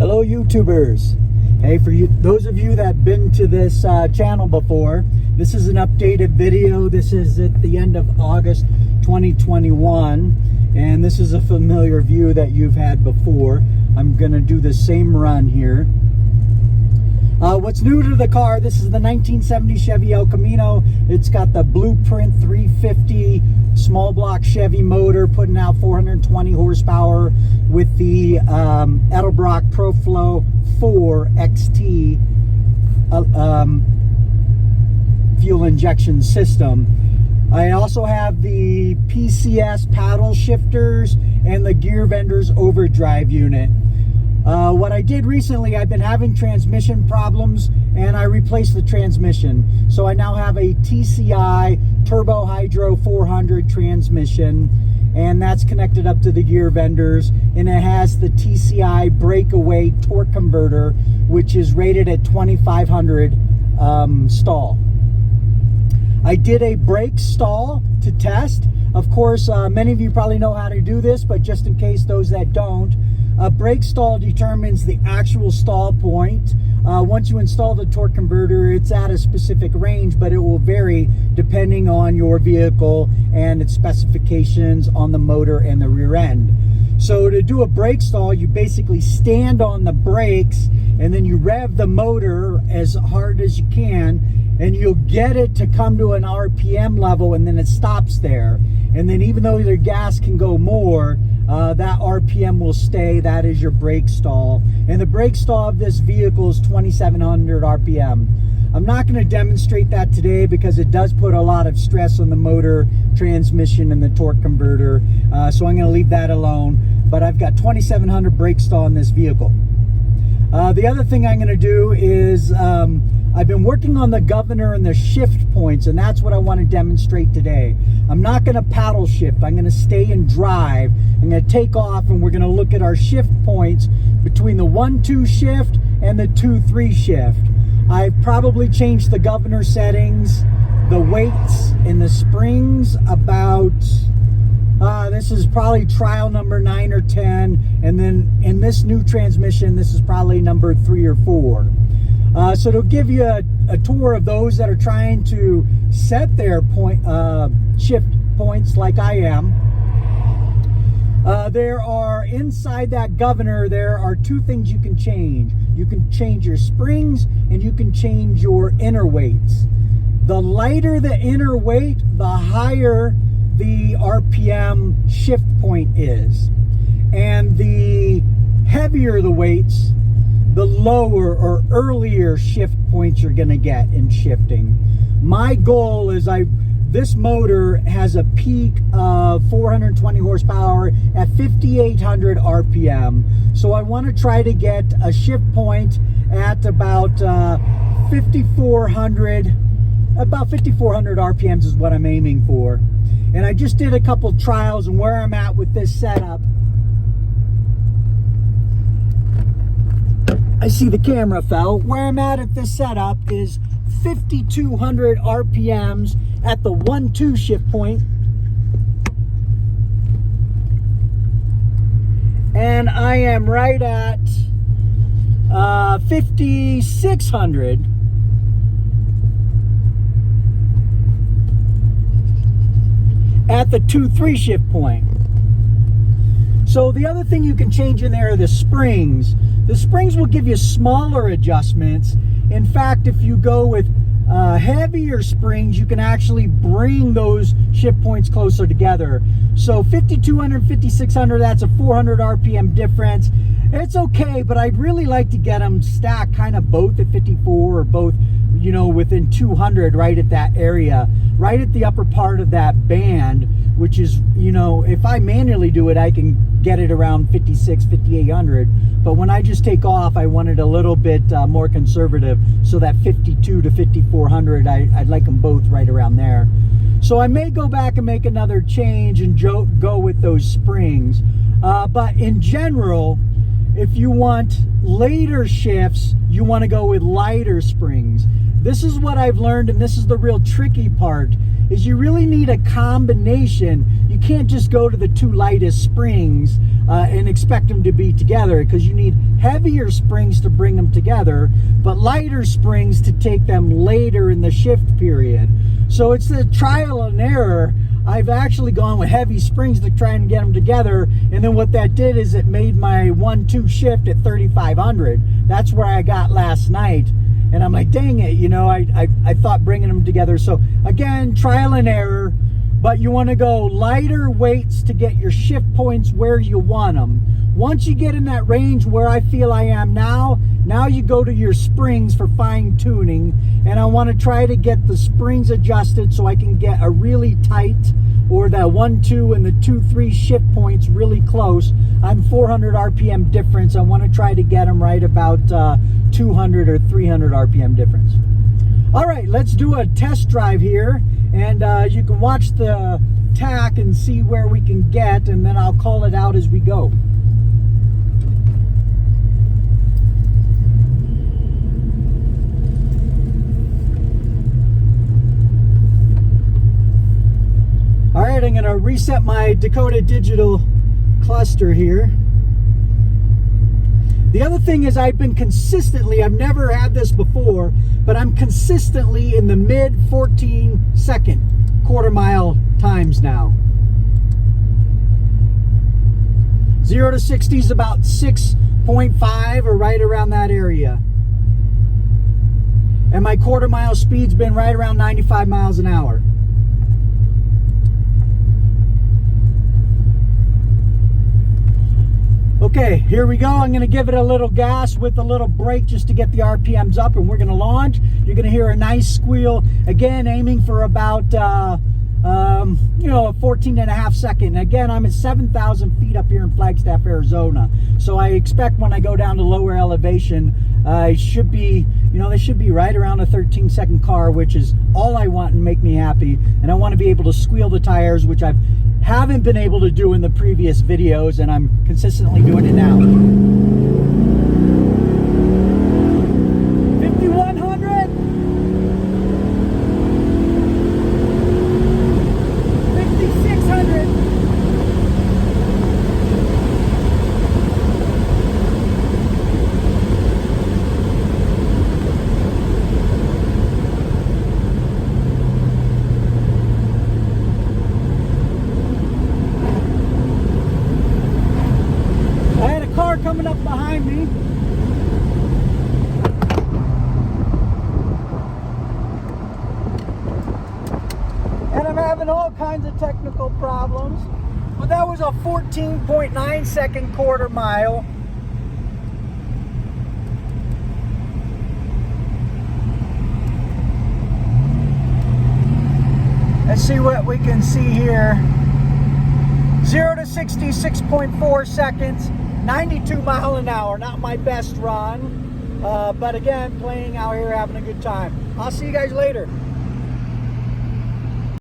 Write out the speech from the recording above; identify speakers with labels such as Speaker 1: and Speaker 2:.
Speaker 1: Hello YouTubers. Hey, for you, those of you that have been to this channel before, this is an updated video. This is at the end of August 2021, and this is a familiar view that you've had before. I'm gonna do the same run here. What's new to the car, this is the 1970 Chevy El Camino. It's got the Blueprint 350 small block Chevy motor, putting out 420 horsepower with the Edelbrock ProFlow 4 XT fuel injection system. I also have the PCS paddle shifters and the gear vendors overdrive unit. What I did recently, I've been having transmission problems and I replaced the transmission. So I now have a TCI Turbo Hydro 400 transmission, and that's connected up to the gear vendors, and it has the TCI breakaway torque converter, which is rated at 2500 stall. I did a brake stall to test. Of course, many of you probably know how to do this, but just in case those that don't, a brake stall determines the actual stall point. Once you install the torque converter, it's at a specific range, but it will vary depending on your vehicle and its specifications on the motor and the rear end. So to do a brake stall, you basically stand on the brakes and then you rev the motor as hard as you can, and you'll get it to come to an RPM level, and then it stops there. And then even though your gas can go more, that RPM will stay. That is your brake stall. And the brake stall of this vehicle is 2700 RPM. I'm not going to demonstrate that today because it does put a lot of stress on the motor, transmission, and the torque converter. So I'm going to leave that alone. But I've got 2700 brake stall in this vehicle. The other thing I'm going to do is I've been working on the governor and the shift points, and that's what I want to demonstrate today. I'm not going to paddle shift. I'm going to stay and drive. I'm going to take off, and we're going to look at our shift points between the 1-2 shift and the 2-3 shift. I've probably changed the governor settings, the weights, and the springs about... this is probably trial number 9 or 10, and then in this new transmission, this is probably number 3 or 4. So to give you a tour of those that are trying to set their shift points like I am, there are, inside that governor, there are 2 things you can change. You can change your springs and you can change your inner weights. The lighter the inner weight, the higher the RPM shift point is. And the heavier the weights, the lower or earlier shift points you're going to get in shifting. My goal is this motor has a peak of 420 horsepower at 5800 RPM. So I want to try to get a shift point at about 5400 RPMs is what I'm aiming for. And I just did a couple trials, and where I'm at with this setup, I see the camera fell. Where I'm at this setup is 5200 RPMs at the 1-2 shift point. And I am right at 5600 at the 2-3 shift point. So the other thing you can change in there are the springs. The springs will give you smaller adjustments. In fact, if you go with heavier springs, you can actually bring those shift points closer together. So 5200, 5600, that's a 400 RPM difference. It's okay, but I'd really like to get them stacked kind of both at 54 or both, you know, within 200, right at that area, right at the upper part of that band, which is, you know, if I manually do it, I can get it around 56, 5800. But when I just take off, I want it a little bit more conservative. So that 52 to 5400, I'd like them both right around there. So I may go back and make another change and go with those springs. But in general, if you want later shifts, you want to go with lighter springs. this is what I've learned, and this is the real tricky part, is you really need a combination. You can't just go to the two lightest springs and expect them to be together, because you need heavier springs to bring them together, but lighter springs to take them later in the shift period. So it's the trial and error. I've actually gone with heavy springs to try and get them together, and then what that did is it made my 1-2 shift at 3,500. That's where I got last night, and I'm like, dang it, you know, I thought bringing them together. So again, trial and error, but you want to go lighter weights to get your shift points where you want them. Once you get in that range where I feel I am now you go to your springs for fine tuning, and I want to try to get the springs adjusted so I can get a really tight, or that 1-2 and the 2-3 shift points really close. I'm 400 RPM difference. I want to try to get them right about 200 or 300 RPM difference. All right, let's do a test drive here, and you can watch the tack and see where we can get, and then I'll call it out as we go. All right, I'm going to reset my Dakota Digital cluster here. The other thing is I've been consistently, I've never had this before, but I'm consistently in the mid 14-second quarter mile times now. 0 to 60 is about 6.5 or right around that area. And my quarter mile speed's been right around 95 miles an hour. Okay, here we go. I'm going to give it a little gas with a little brake just to get the RPMs up, and we're going to launch. You're going to hear a nice squeal. Again, aiming for about, a 14.5 second. Again, I'm at 7,000 feet up here in Flagstaff, Arizona. So I expect when I go down to lower elevation, it should be, they should be right around a 13-second car, which is all I want and make me happy. And I want to be able to squeal the tires, which I haven't been able to do in the previous videos, and I'm consistently doing it now. 5,100. 5,600. Coming up behind me. And I'm having all kinds of technical problems. But that was a 14.9 second quarter mile. Let's see what we can see here. 0 to 60, 6.4 seconds. 92 mile an hour, not my best run, but again, playing out here, having a good time. I'll see you guys later.